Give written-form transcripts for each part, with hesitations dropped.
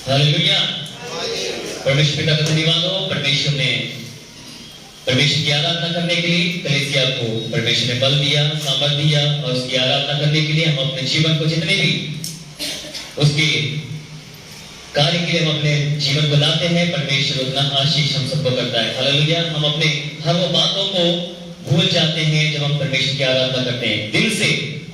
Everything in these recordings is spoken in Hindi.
हालेलुया। परमेश्वर पिता का धन्यवाद हो। परमेश्वर की आराधना करने के लिए कलीसिया को परमेश्वर ने बल दिया, सामर्थ दिया और उसकी आराधना करने के लिए हम अपने जीवन को जितने भी उसके कार्य के लिए हम अपने जीवन को लाते हैं, परमेश्वर उतना आशीष हम सबको करता है। हालेलुया। हम अपने हर वो बातों को भूल जाते हैं जब हम परमेश्वर की आराधना करते हैं। दिल से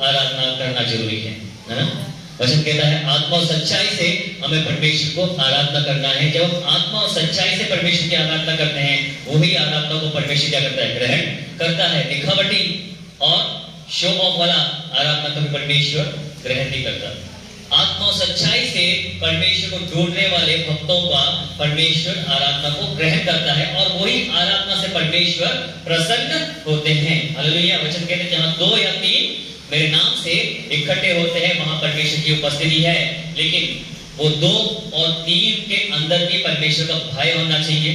आराधना करना जरूरी है ना? वचन कहता है आत्मा और सच्चाई से हमें परमेश्वर को आराधना करना है। जब हम आत्मा और सच्चाई से परमेश्वर की आराधना करते हैं, वही आराधना को परमेश्वर क्या करता है? ग्रहण करता है। दिखावटी और शो ऑफ वाला आराधना को परमेश्वर ग्रहण नहीं करता। आत्मा और सच्चाई से परमेश्वर को ढूंढने वाले भक्तों का परमेश्वर आराधना को ग्रहण करता है और वही आराधना से परमेश्वर प्रसन्न होते हैं। हालेलुया। वचन कहते हैं जहां 2 या 3 मेरे नाम से इकट्ठे होते हैं, वहां परमेश्वर की उपस्थिति है। लेकिन वो 2 और 3 के अंदर भी परमेश्वर का भय होना चाहिए,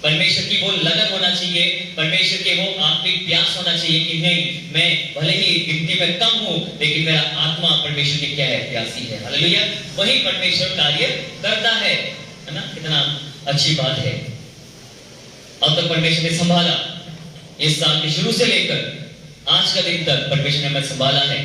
परमेश्वर की वो लगन होना चाहिए, परमेश्वर के वो आत्मिक प्यास होना चाहिए कि नहीं, मैं भले ही गिनती में कम हूं, लेकिन मेरा आत्मा परमेश्वर की क्या है? प्यासी है। हालेलुया। वही परमेश्वर कार्य करता है ना? कितना अच्छी बात है। अब तक परमेश्वर ने संभाला, इस साल के शुरू से लेकर आज का दिन तक परमेश्वर ने हमें संभाला है।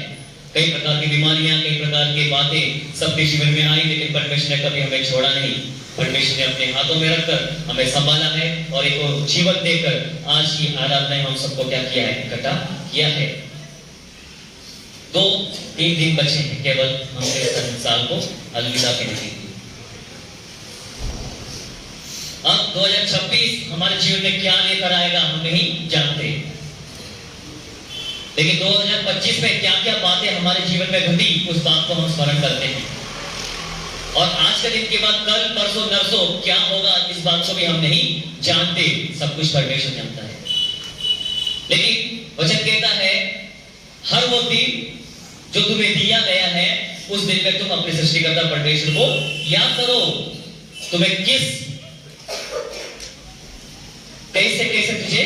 कई प्रकार की बीमारियां, कई प्रकार की बातें सबके जीवन में आई, लेकिन परमेश्वर ने कभी हमें छोड़ा नहीं। परमेश्वर ने अपने हाथों में रखकर हमें संभाला है और एक जीवन देकर आज की आराधना हम सबको क्या किया है? इकट्ठा किया है। 2-3 दिन बचे हैं केवल हमने इस साल को अलविदा कहने के लिए। अब 2026 हमारे जीवन में क्या लेकर आएगा हम नहीं जानते, लेकिन 2025 में क्या क्या बातें हमारे जीवन में घटी उस बात को हम स्मरण करते हैं। और आज के दिन के बाद कल परसों नरसों क्या होगा इस बात को भी हम नहीं जानते, सब कुछ परमेश्वर जानता है। लेकिन वचन कहता है हर वो दिन जो तुम्हें दिया गया है उस दिन में तुम अपने सृष्टिकर्ता परमेश्वर को याद करो। तुम्हें कैसे तुझे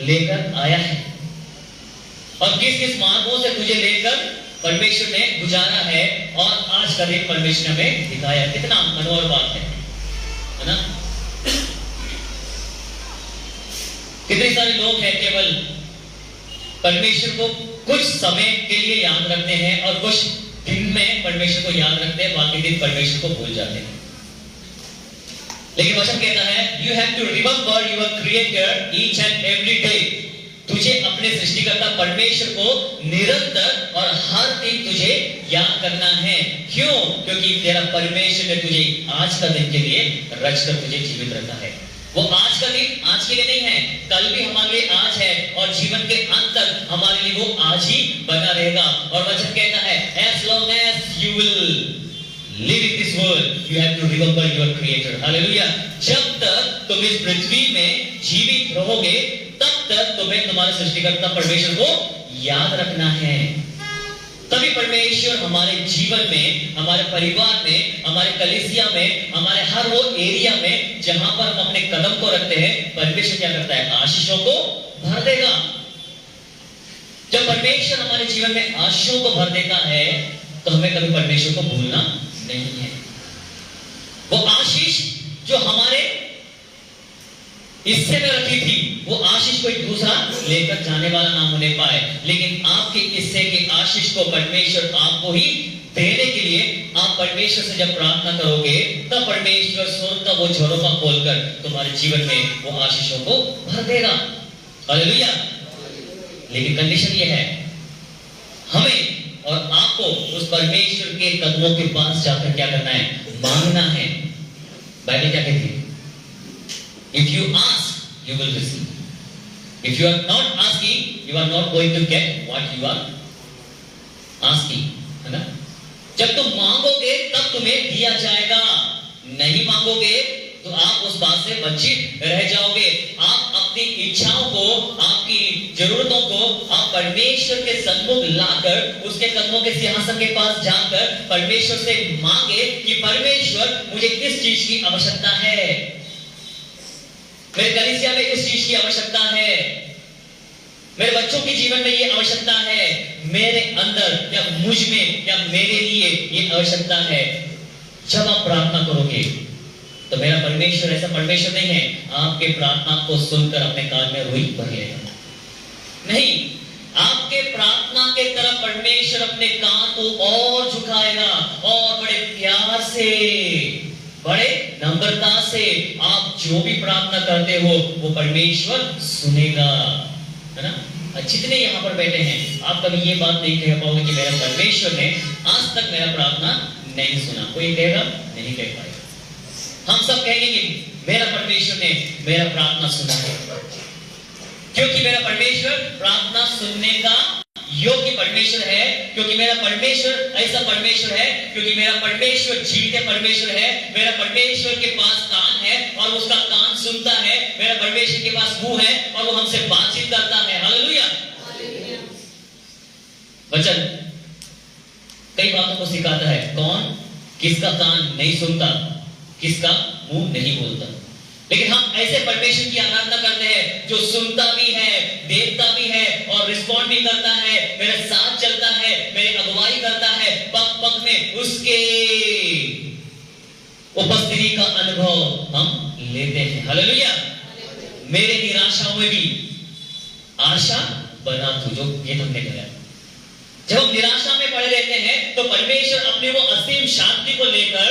लेकर आया है और किस किस मार्गों से तुझे लेकर परमेश्वर ने गुजारा है और आज का दिन परमेश्वर ने हमें दिखाया। कितना मनोहर बात है ना? कितने सारे लोग हैं केवल परमेश्वर को कुछ समय के लिए याद रखते हैं और कुछ दिन में परमेश्वर को याद रखते हैं, बाकी दिन परमेश्वर को भूल जाते हैं। लेकिन वचन कहता है you have to remember your creator each and every day. तुझे अपने सृष्टिकर्ता परमेश्वर को निरंतर और हर दिन तुझे याद करना है। क्यों? क्योंकि तेरा परमेश्वर ने तुझे आज का दिन के लिए रचकर तुझे जीवित रखा है। वो आज का दिन आज के लिए नहीं है, कल भी हमारे लिए आज है और जीवन के अंत तक हमारे लिए वो आज ही बना रहेगा। और वचन कहता है as long as you will live in this world you have to remember your creator। Hallelujah. जब तक तुम इस पृथ्वी में जीवित रहोगे तब तक तुम्हें तुम्हारे सृष्टिकर्ता परमेश्वर को याद रखना है। तभी परमेश्वर हमारे जीवन में, हमारे परिवार में, हमारे कलीसिया में, हमारे हर वो एरिया में जहां पर हम अपने कदम को रखते हैं, परमेश्वर क्या करता है? आशीषों को भर देगा। जब परमेश्वर हमारे जीवन में आशीषों को भर देता है तो हमें कभी परमेश्वर को भूलना नहीं है। वो आशीष जो हमारे हिस्से में रखी थी, वो आशीष कोई दूसरा लेकर जाने वाला ना होने पाए, लेकिन आपके हिस्से के आशीष को परमेश्वर आपको ही देने के लिए आप परमेश्वर से जब प्रार्थना करोगे तब परमेश्वर स्वर्ग का वो झरोखा खोलकर तुम्हारे जीवन में वो आशीषों को भर देगा। हालेलुया। लेकिन कंडीशन ये है, हमें और आपको उस परमेश्वर के कदमों के पास जाकर क्या करना है? मांगना है। बाइबल क्या कहती है? If you ask, you will receive. If you are not asking, you are not going to get what you are asking. है ना? जब तुम मांगोगे तब तुम्हें दिया जाएगा, नहीं मांगोगे तो आप उस बात से वंचित रह जाओगे। आप अपनी इच्छाओं को, आपकी जरूरतों को आप परमेश्वर के सन्मुख लाकर उसके कदमों के सिंहासन के पास जाकर परमेश्वर से मांगे कि परमेश्वर मुझे किस चीज की आवश्यकता है, मेरे कलीसिया में इस चीज की आवश्यकता है, मेरे बच्चों के जीवन में ये आवश्यकता है, मेरे अंदर या मुझ में या मेरे लिए ये आवश्यकता है। जब आप प्रार्थना करोगे तो मेरा परमेश्वर ऐसा परमेश्वर नहीं है आपके प्रार्थना को सुनकर अपने कान में रुई भर लेगा, नहीं। आपके प्रार्थना के तरफ परमेश्वर अपने कान को और झुकाएगा और बड़े प्यार से, बड़े नम्रता से आप जो भी प्रार्थना करते हो वो परमेश्वर सुनेगा, है ना। जितने यहाँ पर बैठे हैं आप कभी ये बात नहीं कह पाओगे कि मेरा परमेश्वर ने आज तक मेरा प्रार्थना नहीं सुना। कोई कहेगा? नहीं कह पाएगा। हम सब कहेंगे कि मेरा परमेश्वर ने मेरा प्रार्थना सुना है, क्योंकि मेरा परमेश्वर प्रार्थना सुनने का योग्य परमेश्वर है, क्योंकि मेरा परमेश्वर ऐसा परमेश्वर है, क्योंकि मेरा परमेश्वर जीवित परमेश्वर है। मेरा परमेश्वर के पास कान है और उसका कान सुनता है। मेरा परमेश्वर के पास मुंह है और वो हमसे बातचीत करता है। हालेलुया। वचन कई बातों को सिखाता है। कौन? किसका कान नहीं सुनता, किसका मुंह नहीं बोलता। लेकिन हम ऐसे परमेश्वर की आराधना करते हैं जो सुनता भी है, देखता भी है और रिस्पॉन्ड भी करता है, मेरे साथ चलता है, मेरी अगुवाई करता है, पग पग में उसके उपस्थिति का अनुभव हम लेते हैं। हालेलुया। मेरे निराशाओं में भी आशा बना तू, जो ये हमने कहा। जब हम निराशा में पड़े रहते हैं तो परमेश्वर अपनी वो असीम शांति को लेकर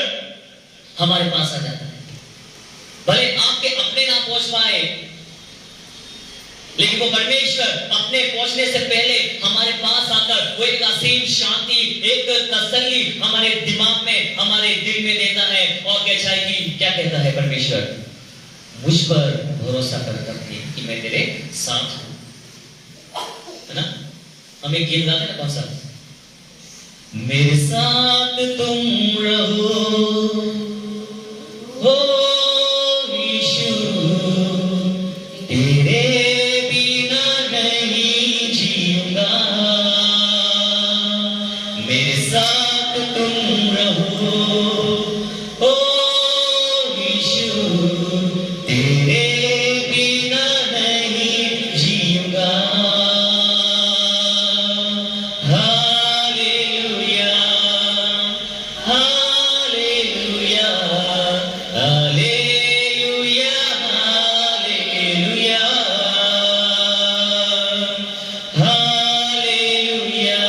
हमारे पास आ जाता है। भले आपके अपने ना पहुंच पाए, लेकिन वो परमेश्वर अपने पहुंचने से पहले हमारे पास आकर वो एक असीम शांति, एक तसल्ली हमारे दिमाग में, हमारे दिल में देता है और कहता है कि क्या कहता है परमेश्वर? मुझ पर भरोसा कर करके कि मैं तेरे साथ हूं, है ना। हम एक गीत गाते हैं ना, कौन सा? मेरे साथ तुम रहो हो यीशु, तेरे बिना नहीं जीऊंगा। मेरे साथ तुम रहो हो यीशु, तेरे बिना नहीं जीऊंगा। हालेलुया, हालेलुया, हालेलुया, हालेलुया, हालेलुया,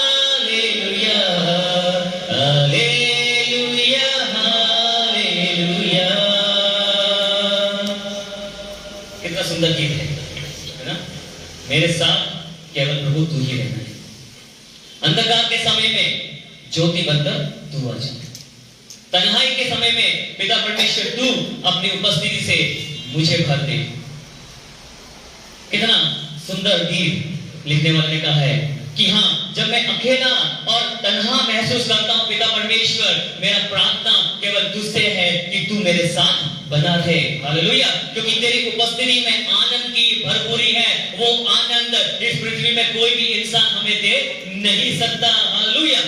हालेलुया, हालेलुया, हालेलुया। कितना सुंदर गीत है ना। मेरे साथ केवल प्रभु तू ही रहना है। अंधकार के समय में ज्योति बनकर तू आ जा। तन्हाई के समय में पिता परमेश्वर तू अपनी उपस्थिति से मुझे भर दे। कितना सुंदर गीत लिखने वाले ने कहा है कि हाँ, जब मैं अकेला और तन्हा महसूस करता हूँ पिता परमेश्वर, मेरा प्रार्थना केवल तुझसे है कि तू मेरे साथ बना रहे। हालेलुया। क्योंकि तेरी उपस्थिति में आनंद की भरपूरी है। वो आनंद इस पृथ्वी में कोई भी इंसान हमें दे नहीं सकता। हालेलुया।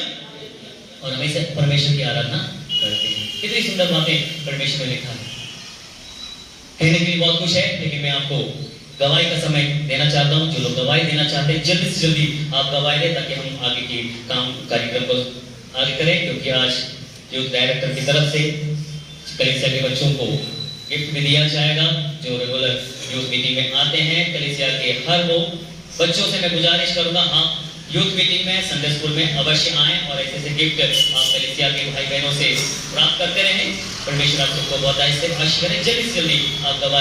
और हमेशा परमेश्वर की आराधना करते हैं। कितनी सुंदर बातें परमेश्वर ने लिखा है। कहने के लिए बहुत कुछ है, लेकिन मैं आपको गवाही का समय देना चाहता हूं। जो लोग गवाही देना चाहते हैं जल्दी से जल्दी आप गवाही दें, ताकि हम आगे की कार्यक्रम को आगे करें। क्योंकि आज यूथ डायरेक्टर की तरफ से कलीसिया के बच्चों को गिफ्ट भी दिया जाएगा, जो रेगुलर यूथ मीटिंग में आते हैं। कलीसिया के हर वो बच्चों से मैं गुजारिश करूंगा, हाँ, यूथ मीटिंग में, संडे स्कूल में अवश्य आएं और ऐसे गिफ्ट आप कलीसिया के भाई बहनों से प्राप्त करते रहें। परमेश्वर आप सबको बहुत आशीष करें। जल्दी से जल्दी आप गवाही